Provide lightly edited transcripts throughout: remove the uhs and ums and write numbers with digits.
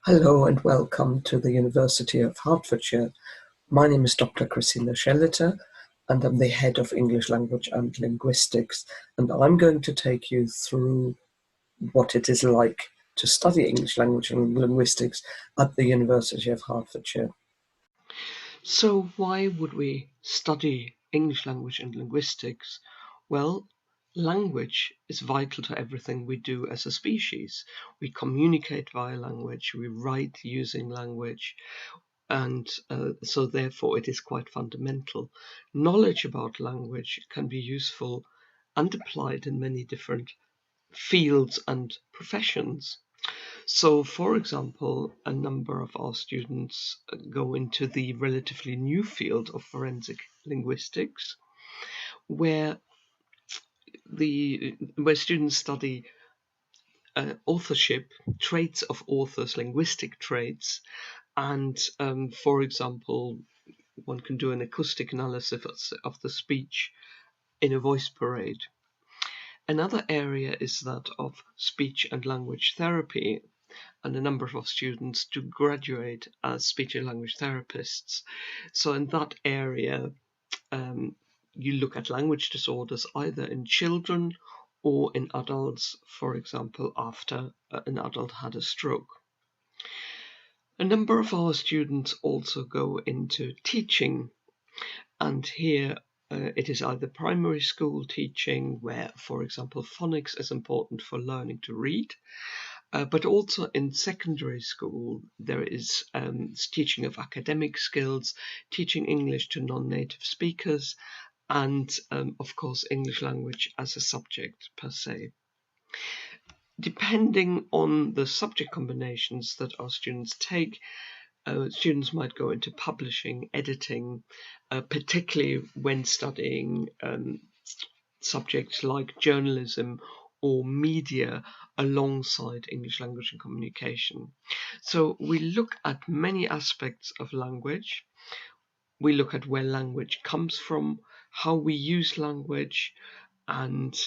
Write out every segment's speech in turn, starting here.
Hello and welcome to the University of Hertfordshire. My name is Dr. Christina Schelliter and I'm the Head of English Language and Linguistics, and I'm going to take you through what it is like to study English language and linguistics at the University of Hertfordshire. So why would we study English language and linguistics? Well, language is vital to everything we do as a species. We communicate via language, we write using language, and so therefore it is quite fundamental. Knowledge about language can be useful and applied in many different fields and professions. So, for example, a number of our students go into the relatively new field of forensic linguistics, where students study authorship, traits of authors, linguistic traits, and for example, one can do an acoustic analysis of the speech in a voice parade. Another area is that of speech and language therapy, and a number of students to graduate as speech and language therapists. So in that area, you look at language disorders either in children or in adults, for example, after an adult had a stroke. A number of our students also go into teaching, and here it is either primary school teaching, where, for example, phonics is important for learning to read, but also in secondary school, there is teaching of academic skills, teaching English to non-native speakers, and of course, English language as a subject per se. Depending on the subject combinations that our students take, students might go into publishing, editing, particularly when studying subjects like journalism or media alongside English language and communication. So we look at many aspects of language. We look at where language comes from, how we use language, and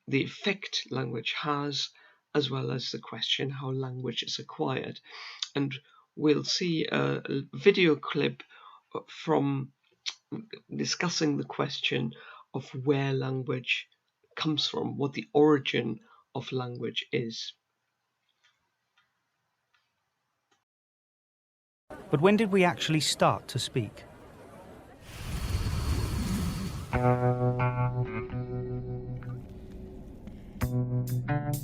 the effect language has, as well as the question how language is acquired. And we'll see a video clip from discussing the question of where language comes from, what the origin of language is. But when did we actually start to speak?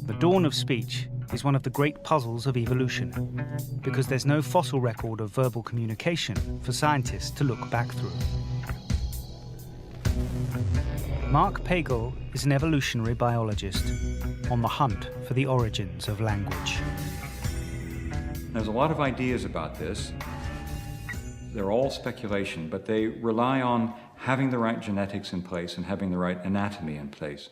The dawn of speech is one of the great puzzles of evolution, because there's no fossil record of verbal communication for scientists to look back through. Mark Pagel is an evolutionary biologist on the hunt for the origins of language. There's a lot of ideas about this. They're all speculation, but they rely on having the right genetics in place and having the right anatomy in place.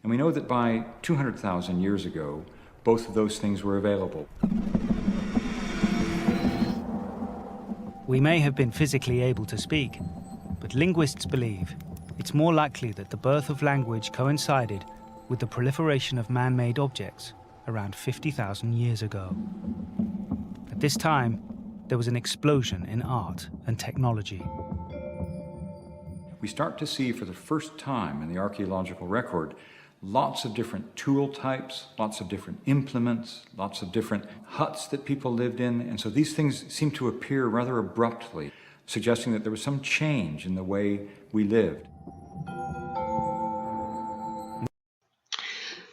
And we know that by 200,000 years ago, both of those things were available. We may have been physically able to speak, but linguists believe it's more likely that the birth of language coincided with the proliferation of man-made objects around 50,000 years ago. At this time, there was an explosion in art and technology. We start to see for the first time in the archaeological record lots of different tool types, lots of different implements, lots of different huts that people lived in, and so these things seem to appear rather abruptly, suggesting that there was some change in the way we lived.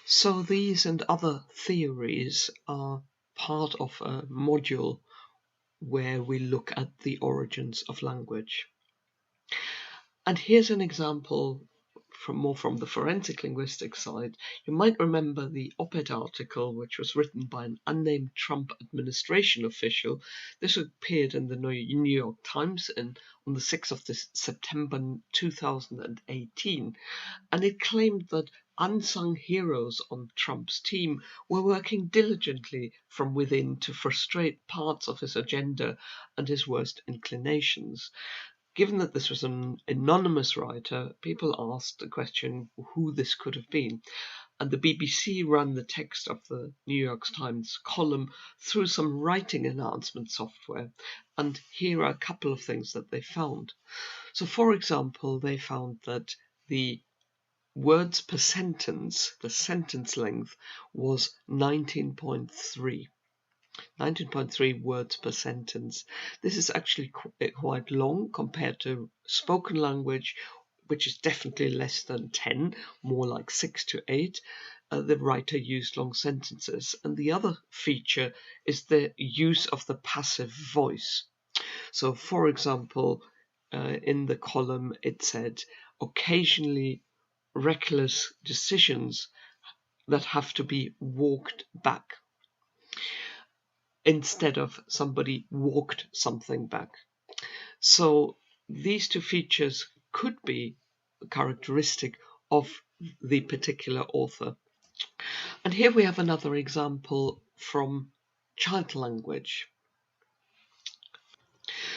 So these and other theories are part of a module where we look at the origins of language. And here's an example from the forensic linguistics side. You might remember the op-ed article, which was written by an unnamed Trump administration official. This appeared in the New York Times on the 6th of September 2018, and it claimed that unsung heroes on Trump's team were working diligently from within to frustrate parts of his agenda and his worst inclinations. Given that this was an anonymous writer, people asked the question who this could have been. and the BBC ran the text of the New York Times column through some writing enhancement software. And here are a couple of things that they found. So, for example, they found that the words per sentence, the sentence length, was 19.3. 19.3 words per sentence. This is actually quite long compared to spoken language, which is definitely less than 10, more like 6 to 8. The writer used long sentences. And the other feature is the use of the passive voice. So, for example, in the column it said, occasionally reckless decisions that have to be walked back, instead of somebody walked something back. So these two features could be characteristic of the particular author. And here we have another example from child language.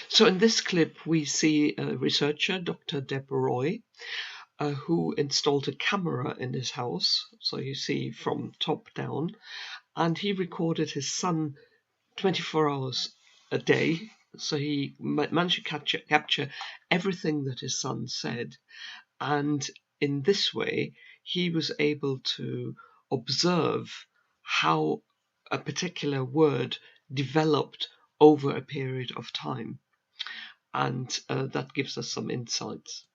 So in this clip we see a researcher, Dr. Deborah Roy, who installed a camera in his house. So you see from top down, and he recorded his son 24 hours a day. So he managed to capture everything that his son said. And in this way, he was able to observe how a particular word developed over a period of time. And that gives us some insights.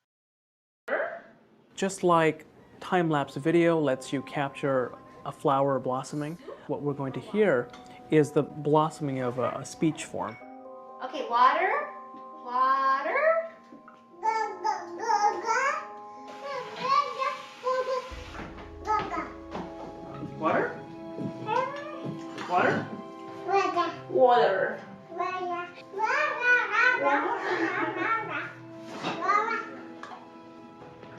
Just like time-lapse video lets you capture a flower blossoming, what we're going to hear is the blossoming of a speech form. Okay, water, water. Water? Water? Water.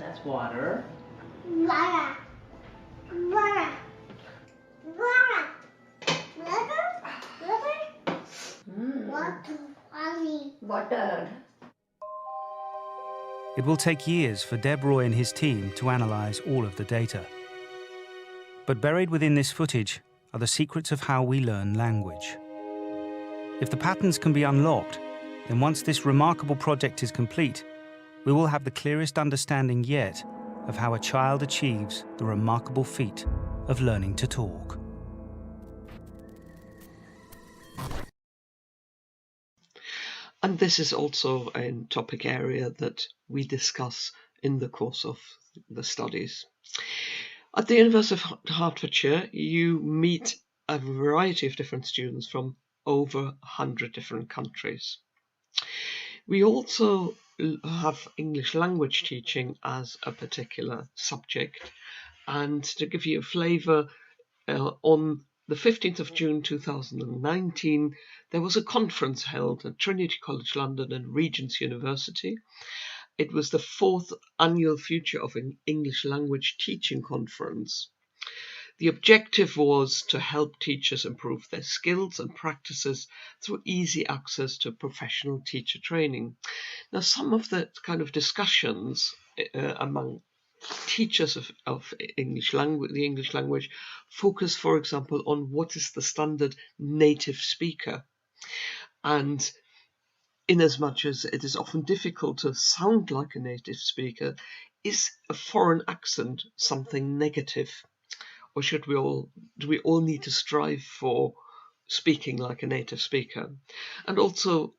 That's water. Water. It will take years for Deborah Roy and his team to analyse all of the data. But buried within this footage are the secrets of how we learn language. If the patterns can be unlocked, then once this remarkable project is complete, we will have the clearest understanding yet of how a child achieves the remarkable feat of learning to talk. And this is also a topic area that we discuss in the course of the studies. At the University of Hertfordshire, you meet a variety of different students from over 100 different countries. We also have English language teaching as a particular subject. And to give you a flavour, on the 15th of June 2019, there was a conference held at Trinity College London and Regent's University. It was the 4th annual Future of English Language Teaching Conference. The objective was to help teachers improve their skills and practices through easy access to professional teacher training. Now, some of the kind of discussions among teachers of English language, the English language, focus, for example, on what is the standard native speaker. And in as much as it is often difficult to sound like a native speaker, is a foreign accent something negative? Or do we all need to strive for speaking like a native speaker? And also,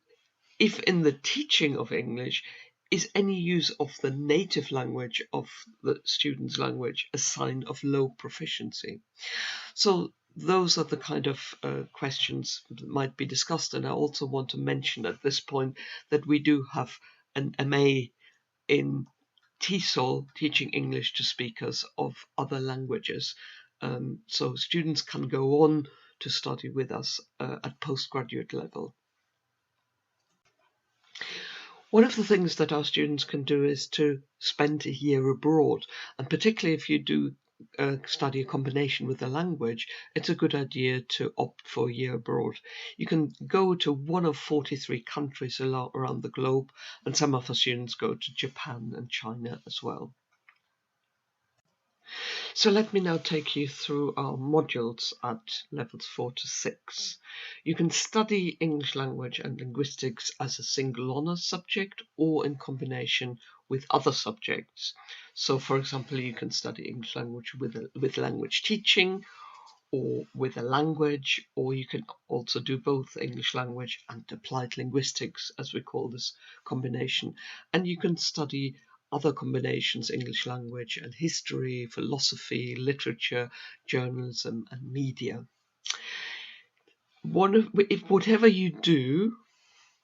if in the teaching of English, is any use of the native language of the student's language a sign of low proficiency? So those are the kind of questions that might be discussed. And I also want to mention at this point that we do have an MA in TESOL, teaching English to speakers of other languages. So students can go on to study with us at postgraduate level. One of the things that our students can do is to spend a year abroad, and particularly if you do study a combination with the language, it's a good idea to opt for a year abroad. You can go to one of 43 countries around the globe, and some of our students go to Japan and China as well. So let me now take you through our modules at levels 4 to 6. You can study English language and linguistics as a single honours subject or in combination with other subjects. So for example, you can study English language with language teaching or with a language, or you can also do both English language and applied linguistics, as we call this combination. And you can study other combinations, English language and history, philosophy, literature, journalism, and media. Whatever you do,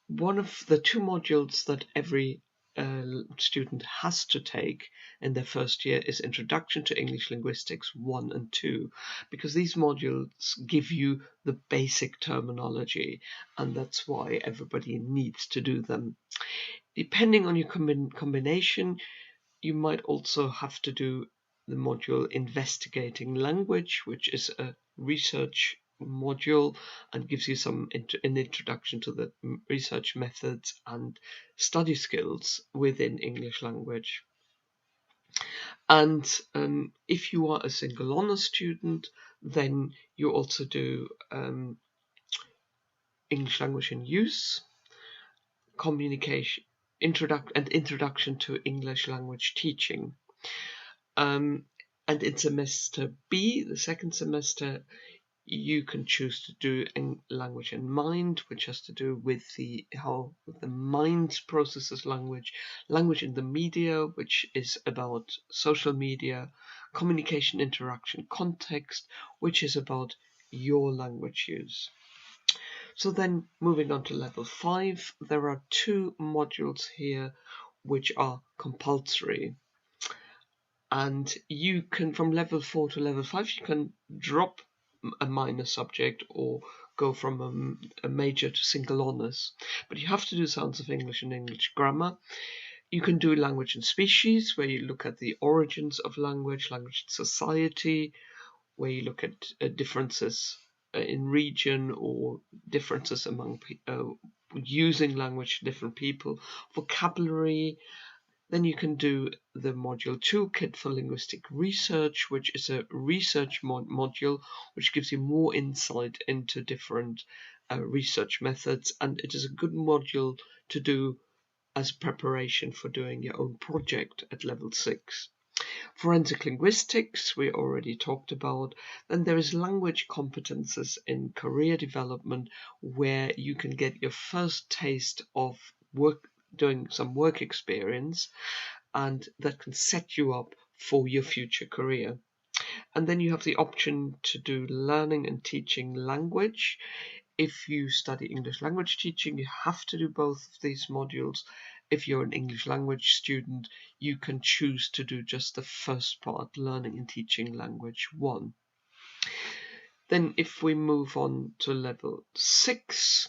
one of the two modules that every student has to take in their first year is Introduction to English Linguistics 1 and 2, because these modules give you the basic terminology, and that's why everybody needs to do them. Depending on your combination, you might also have to do the module Investigating Language, which is a research module and gives you an introduction to the research methods and study skills within English language. And if you are a single honours student, then you also do English language in use, communication, introduction to English language teaching. And in semester B, the second semester, you can choose to do language and mind, which has to do with how the mind processes language, language in the media, which is about social media, communication, interaction, context, which is about your language use. So then moving on to level 5, there are two modules here which are compulsory. And you can, from level 4 to level 5, you can drop a minor subject or go from a major to single honours. But you have to do Sounds of English and English grammar. You can do language and species, where you look at the origins of language, language and society, where you look at differences in region or differences among using language to different people, vocabulary. Then you can do the module Toolkit for Linguistic Research, which is a research module which gives you more insight into different research methods, and it is a good module to do as preparation for doing your own project at level 6. Forensic linguistics, we already talked about. Then there is language competences in career development, where you can get your first taste of doing some work experience, and that can set you up for your future career. And then you have the option to do learning and teaching language. If you study English language teaching, you have to do both of these modules. If you're an English language student, you can choose to do just the first part, learning and teaching language 1. Then if we move on to level 6,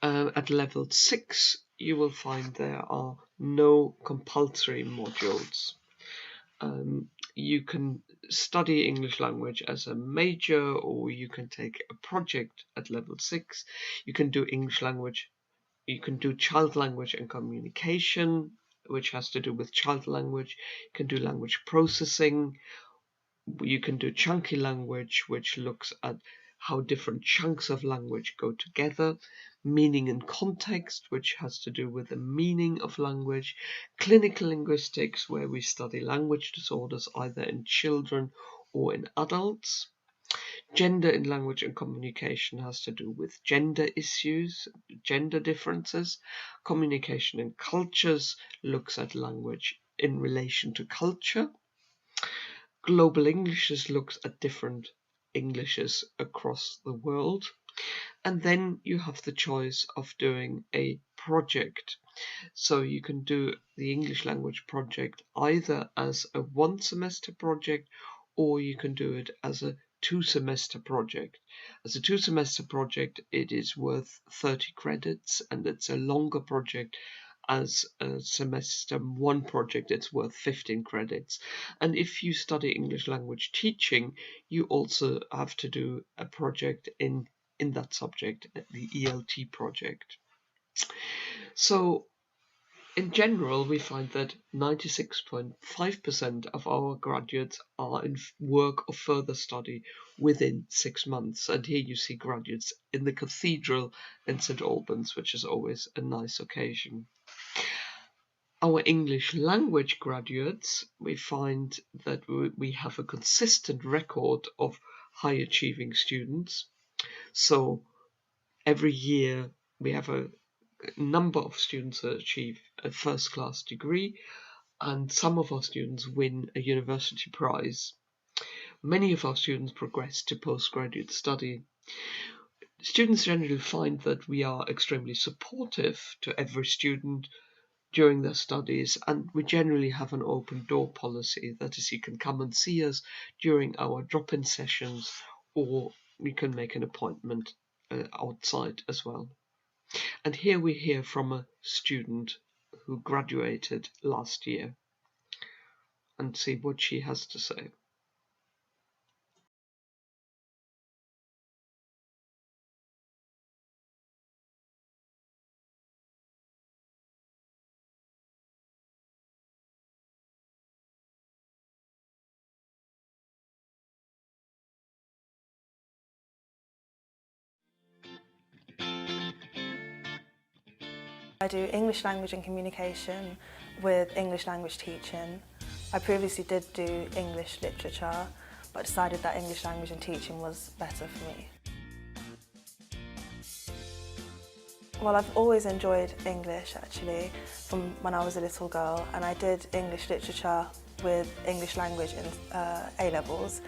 at level 6 you will find there are no compulsory modules. You can study English language as a major, or you can take a project at level 6. You can do English language, you can do child language and communication, which has to do with child language. You can do language processing. You can do chunky language, which looks at how different chunks of language go together. Meaning and context, which has to do with the meaning of language. Clinical linguistics, where we study language disorders either in children or in adults. Gender in language and communication has to do with gender issues, gender differences. Communication in cultures looks at language in relation to culture. Global Englishes looks at different Englishes across the world. And then you have the choice of doing a project. So you can do the English language project either as a 1-semester project, or you can do it as a 2-semester project. As a 2-semester project, it is worth 30 credits, and it's a longer project. As a semester 1 project, it's worth 15 credits. And if you study English language teaching, you also have to do a project in that subject, the ELT project. So In general, we find that 96.5% of our graduates are in work or further study within 6 months. And here you see graduates in the cathedral in St. Albans, which is always a nice occasion. Our English language graduates, we find that we have a consistent record of high achieving students. So every year we have a number of students that achieve a first class degree, and some of our students win a university prize. Many of our students progress to postgraduate study. Students generally find that we are extremely supportive to every student during their studies, and we generally have an open door policy. That is, you can come and see us during our drop-in sessions, or we can make an appointment outside as well. And here we hear from a student who graduated last year and see what she has to say. I do English language and communication with English language teaching. I previously did do English literature, but decided that English language and teaching was better for me. Well, I've always enjoyed English actually, from when I was a little girl, and I did English literature with English language in A-levels,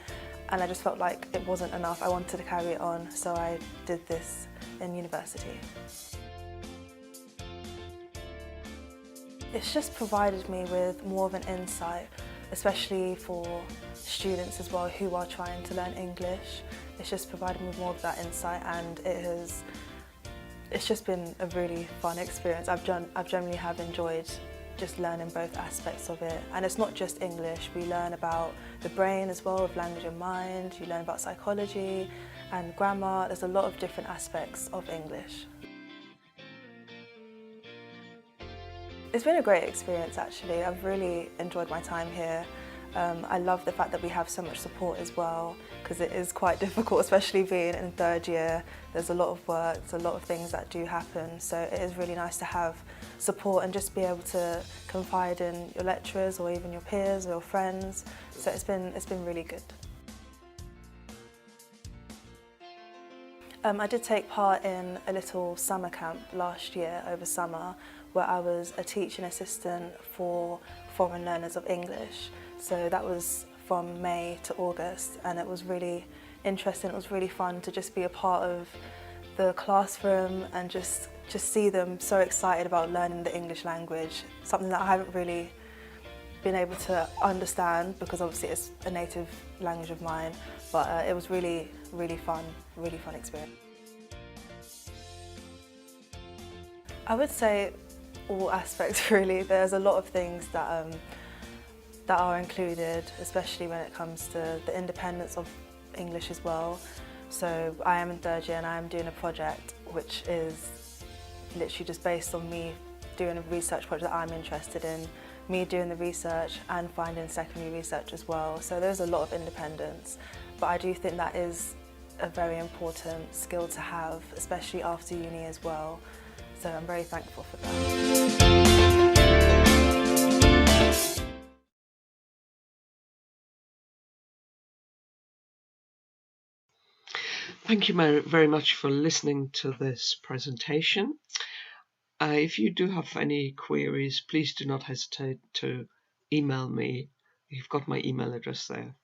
and I just felt like it wasn't enough. I wanted to carry it on, so I did this in university. It's just provided me with more of an insight, especially for students as well who are trying to learn English. It's just provided me with more of that insight, and it's just been a really fun experience. I've generally have enjoyed just learning both aspects of it. And it's not just English, we learn about the brain as well, with language and mind, you learn about psychology and grammar. There's a lot of different aspects of English. It's been a great experience actually. I've really enjoyed my time here. I love the fact that we have so much support as well, because it is quite difficult, especially being in third year. There's a lot of work, there's a lot of things that do happen, so it is really nice to have support and just be able to confide in your lecturers or even your peers or your friends. So it's been really good. I did take part in a little summer camp last year over summer, where I was a teaching assistant for foreign learners of English. So that was from May to August, and it was really interesting. It was really fun to just be a part of the classroom and just see them so excited about learning the English language, something that I haven't really been able to understand because obviously it's a native language of mine, but it was really fun experience. I would say all aspects really. There's a lot of things that are included, especially when it comes to the independence of English as well. So I am in third year and I am doing a project which is literally just based on me doing a research project that I'm interested in, me doing the research and finding secondary research as well. So there's a lot of independence, but I do think that is a very important skill to have, especially after uni as well. So I'm very thankful for that. Thank you very much for listening to this presentation. If you do have any queries, please do not hesitate to email me. You've got my email address there.